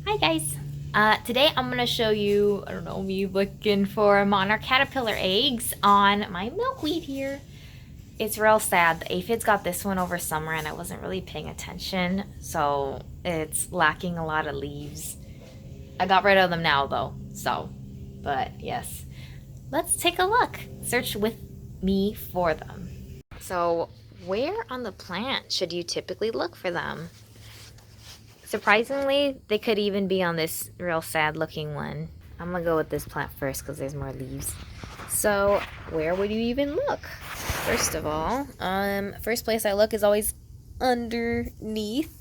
Hi guys. Today I'm gonna show you, I don't know, me looking for monarch caterpillar eggs on my milkweed here. It's real sad. The aphids got this one over summer and I wasn't really paying attention, so it's lacking a lot of leaves. I got rid of them now though, but yes. Let's take a look. Search with me for them. So, where on the plant should you typically look for them? Surprisingly, they could even be on this real sad looking one. I'm gonna go with this plant first because there's more leaves. So, where would you even look? First of all, first place I look is always underneath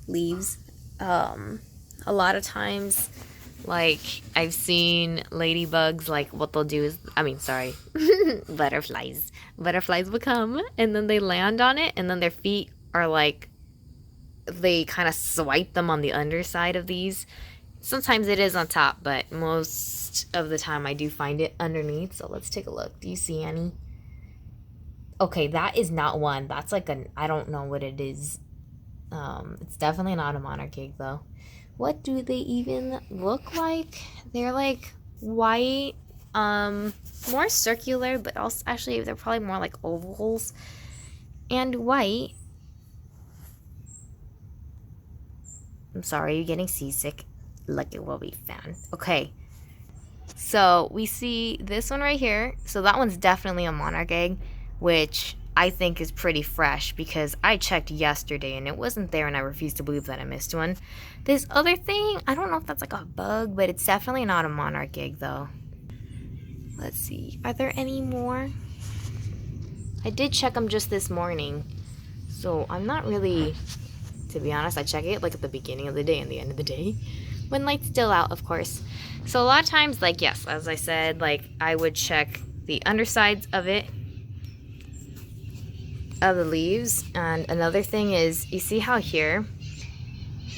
leaves. A lot of times, like, I've seen ladybugs, like, what they'll do is, butterflies. Butterflies will come, and then they land on it, and then their feet are like, they kind of swipe them on the underside of these. Sometimes it is on top, but most of the time I do find it underneath. So let's take a look. Do you see any? Okay, that is not one. That's like an, I don't know what it is. It's definitely not a monarch egg though. What do they even look like? They're like white, more circular, but also actually they're probably more like ovals and white. I'm sorry, you're getting seasick. Like it will be found. Okay. So we see this one right here. So that one's definitely a monarch egg, which I think is pretty fresh because I checked yesterday and it wasn't there and I refuse to believe that I missed one. This other thing, I don't know if that's like a bug, but it's definitely not a monarch egg though. Let's see. Are there any more? I did check them just this morning. So I'm not really, to be honest, I check it like at the beginning of the day and the end of the day. When light's still out, of course. So a lot of times, like, yes, as I said, like, I would check the undersides of it, of the leaves. And another thing is, you see how here,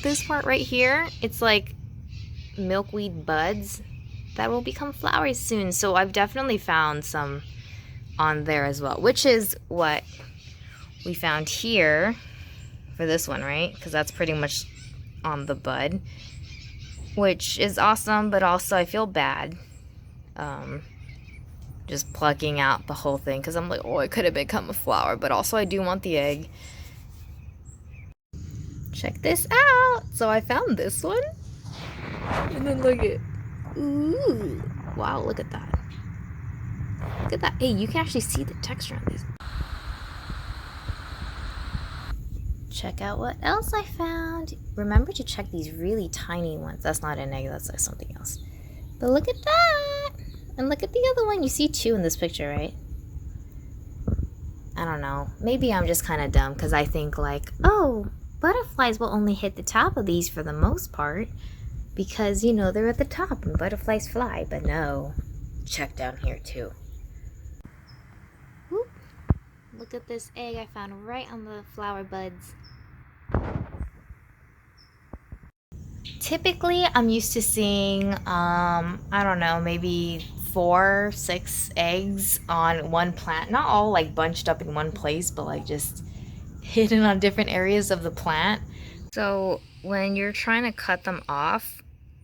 this part right here, it's like milkweed buds that will become flowers soon. So I've definitely found some on there as well, which is what we found here for this one, right? Because that's pretty much on the bud, which is awesome, but also I feel bad just plucking out the whole thing because I'm like, oh, it could have become a flower, but also I do want the egg. Check this out. So I found this one, and then look at, ooh, wow, look at that. Look at that. Hey, you can actually see the texture on this. Check out what else I found. Remember to check these really tiny ones. That's not an egg, that's like something else. But look at that. And look at the other one. You see two in this picture, right? I don't know. Maybe I'm just kind of dumb because I think like, oh, butterflies will only hit the top of these for the most part because, you know, they're at the top and butterflies fly. But no. Check down here too. Whoop. Look at this egg I found right on the flower buds. Typically, I'm used to seeing, I don't know, maybe 4, 6 eggs on one plant. Not all like bunched up in one place, but like just hidden on different areas of the plant. So when you're trying to cut them off,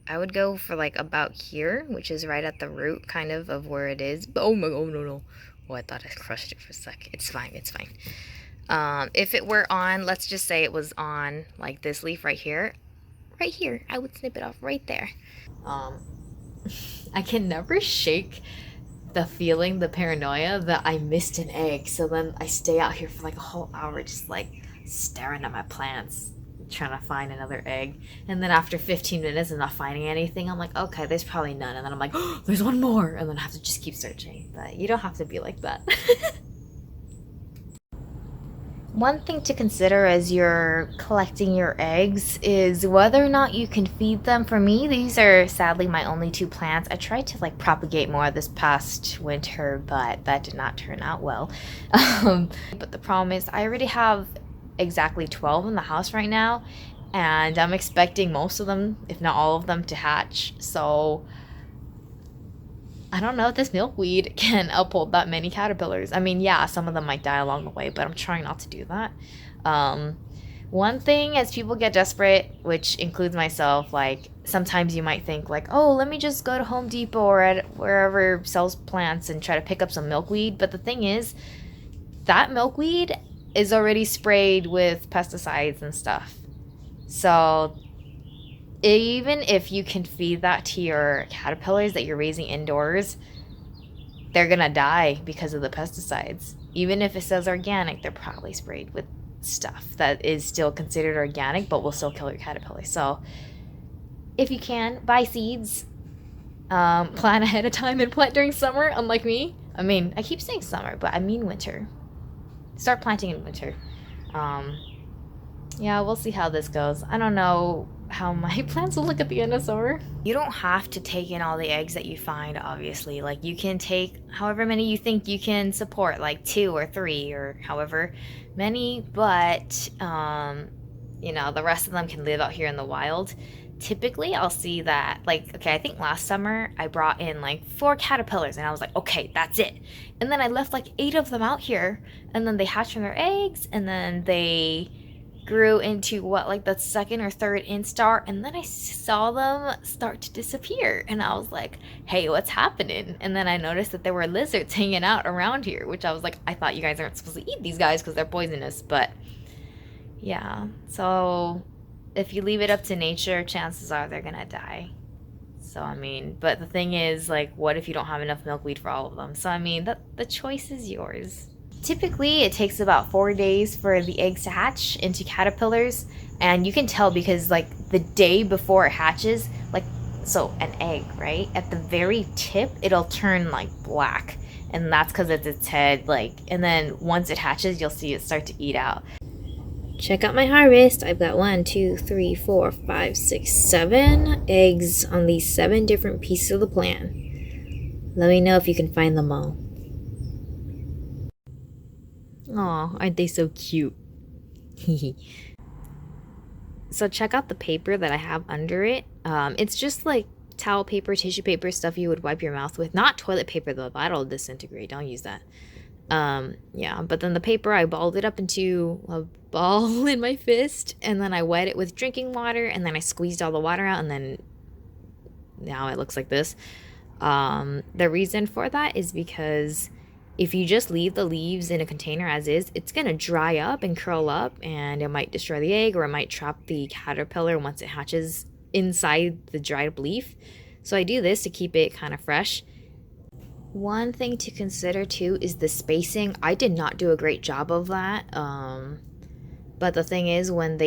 I would go for like about here, which is right at the root kind of where it is. Oh my, oh no, no. Oh, I thought I crushed it for a sec. It's fine, it's fine. If it were on, let's just say it was on like this leaf right here, I would snip it off right there. Um, I can never shake the feeling, the paranoia that I missed an egg. So then I stay out here for like a whole hour just like staring at my plants, trying to find another egg. And then after 15 minutes of not finding anything, I'm like, okay, there's probably none. And then I'm like, oh, there's one more. And then I have to just keep searching. But you don't have to be like that. One thing to consider as you're collecting your eggs is whether or not you can feed them. For me, these are sadly my only 2 plants. I tried to like propagate more this past winter, but that did not turn out well. But the problem is I already have exactly 12 in the house right now, and I'm expecting most of them, if not all of them, to hatch. So I don't know if this milkweed can uphold that many caterpillars. I mean, yeah, some of them might die along the way, but I'm trying not to do that. One thing as people get desperate, which includes myself, like sometimes you might think like, oh, let me just go to Home Depot or at wherever sells plants and try to pick up some milkweed. But the thing is, that milkweed is already sprayed with pesticides and stuff. So even if you can feed that to your caterpillars that you're raising indoors, they're gonna die because of the pesticides. Even if it says organic, they're probably sprayed with stuff that is still considered organic but will still kill your caterpillar. So if you can, buy seeds, plan ahead of time and plant during summer, unlike me. I mean, I keep saying summer, but I mean winter. Start planting in winter. Um, yeah, we'll see how this goes. I don't know how my plants will look at the end of summer. You don't have to take in all the eggs that you find, obviously. Like, you can take however many you think you can support, like 2 or 3 or however many, but, the rest of them can live out here in the wild. Typically, I'll see that, like, okay, I think last summer I brought in like 4 caterpillars and I was like, okay, that's it. And then I left like 8 of them out here, and then they hatched from their eggs, and then they grew into what, like the second or third instar, and then I saw them start to disappear, and I was like, hey, what's happening? And then I noticed that there were lizards hanging out around here, which I was like, I thought you guys aren't supposed to eat these guys because they're poisonous. But yeah, so if you leave it up to nature, chances are they're gonna die. So I mean, but the thing is, like, what if you don't have enough milkweed for all of them? So I mean, the choice is yours. Typically, it takes about 4 days for the eggs to hatch into caterpillars, and you can tell because, like, the day before it hatches, like, so an egg, right? At the very tip, it'll turn like black, and that's because it's its head, like, and then once it hatches, you'll see it start to eat out. Check out my harvest. I've got 1, 2, 3, 4, 5, 6, 7 eggs on these 7 different pieces of the plant. Let me know if you can find them all. Aw, aren't they so cute? So check out the paper that I have under it. It's just like towel paper, tissue paper, stuff you would wipe your mouth with. Not toilet paper though, that'll disintegrate. Don't use that. Yeah, but then the paper, I balled it up into a ball in my fist, and then I wet it with drinking water, and then I squeezed all the water out, and then now it looks like this. The reason for that is because if you just leave the leaves in a container as is, it's going to dry up and curl up, and it might destroy the egg, or it might trap the caterpillar once it hatches inside the dried up leaf. So I do this to keep it kind of fresh. One thing to consider too is the spacing. I did not do a great job of that. But the thing is, when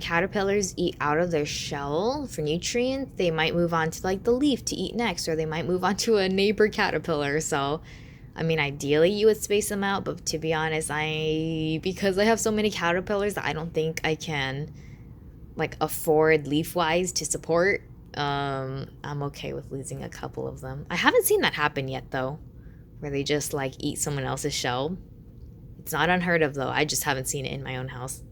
caterpillars eat out of their shell for nutrients, they might move on to like the leaf to eat next, or they might move on to a neighbor caterpillar. So I mean, ideally you would space them out, but to be honest, because I have so many caterpillars that I don't think I can like afford leaf-wise to support. I'm okay with losing a couple of them. I haven't seen that happen yet though, where they just like eat someone else's shell. It's not unheard of though. I just haven't seen it in my own house.